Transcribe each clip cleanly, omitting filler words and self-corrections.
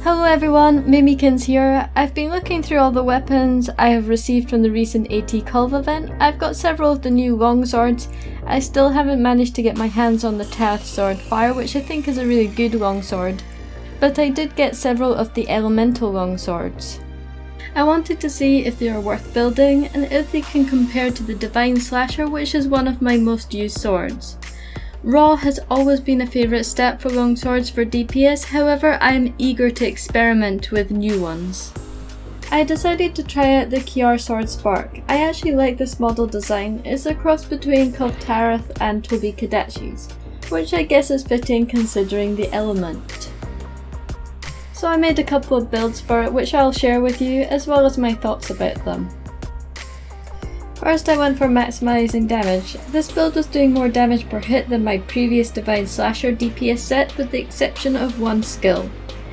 Hello everyone, Mimikins here. I've been looking through all the weapons I have received from the recent AT Kulve event. I've got several of the new longswords. I still haven't managed to get my hands on the Taroth sword fire, which I think is a really good longsword. But I did get several of the elemental longswords. I wanted to see if they are worth building and if they can compare to the divine slasher, which is one of my most used swords. Raw has always been a favourite stat for longswords for DPS, however I am eager to experiment with new ones. I decided to try out the Kjárr Sword Spark. I actually like this model design. It's a cross between Taroth and Toby Kadachi's, which I guess is fitting considering the element. So I made a couple of builds for it which I'll share with you, as well as my thoughts about them. First I went for maximising damage. This build was doing more damage per hit than my previous Divine Slasher DPS set, with the exception of one skill,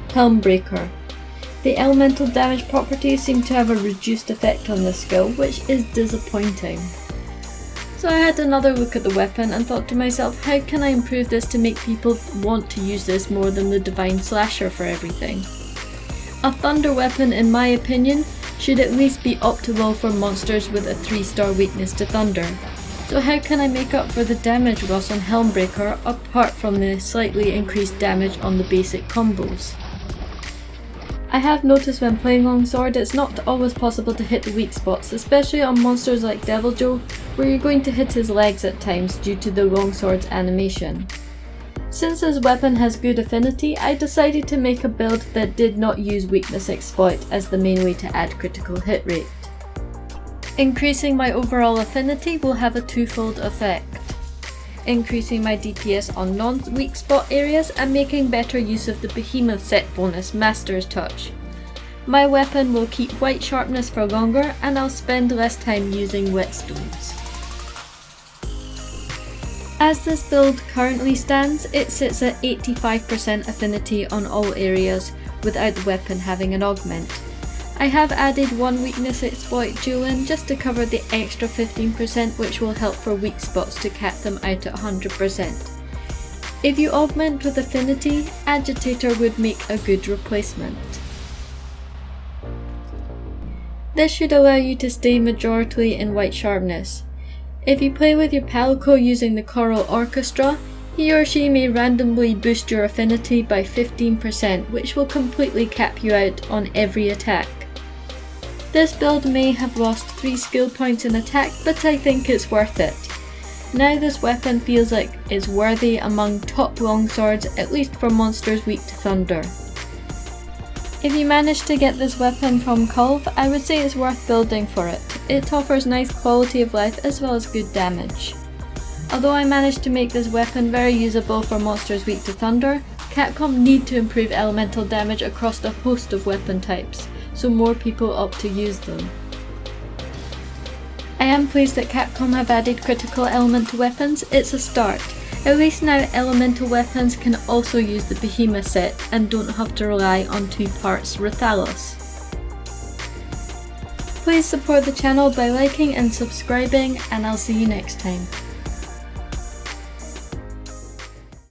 Helmbreaker. The elemental damage properties seem to have a reduced effect on this skill, which is disappointing. So I had another look at the weapon and thought to myself, how can I improve this to make people want to use this more than the Divine Slasher for everything? A thunder weapon, in my opinion, should at least be optimal for monsters with a 3-star weakness to thunder. So how can I make up for the damage loss on Helmbreaker apart from the slightly increased damage on the basic combos? I have noticed when playing longsword it's not always possible to hit the weak spots, especially on monsters like deviljhos, where you're going to hit his legs at times due to the longsword's animation. Since this weapon has good affinity, I decided to make a build that did not use weakness exploit as the main way to add critical hit rate. Increasing my overall affinity will have a twofold effect. Increasing my DPS on non-weak spot areas and making better use of the behemoth set bonus Master's Touch. My weapon will keep white sharpness for longer and I'll spend less time using whetstones. As this build currently stands, it sits at 85% affinity on all areas without the weapon having an augment. I have added one weakness exploit dueling just to cover the extra 15% which will help for weak spots to cap them out at 100%. If you augment with affinity, Agitator would make a good replacement. This should allow you to stay majority in white sharpness. If you play with your Palico using the Choral Orchestra, he or she may randomly boost your affinity by 15%, which will completely cap you out on every attack. This build may have lost 3 skill points in attack, but I think it's worth it. Now this weapon feels like it's worthy among top longswords, at least for monsters weak to thunder. If you manage to get this weapon from Kulve, I would say it's worth building for it. It offers nice quality of life as well as good damage. Although I managed to make this weapon very usable for monsters weak to thunder, Capcom need to improve elemental damage across a host of weapon types, so more people opt to use them. I am pleased that Capcom have added critical element to weapons. It's a start. At least now elemental weapons can also use the behemoth set and don't have to rely on 2 parts Rathalos. Please support the channel by liking and subscribing, and I'll see you next time.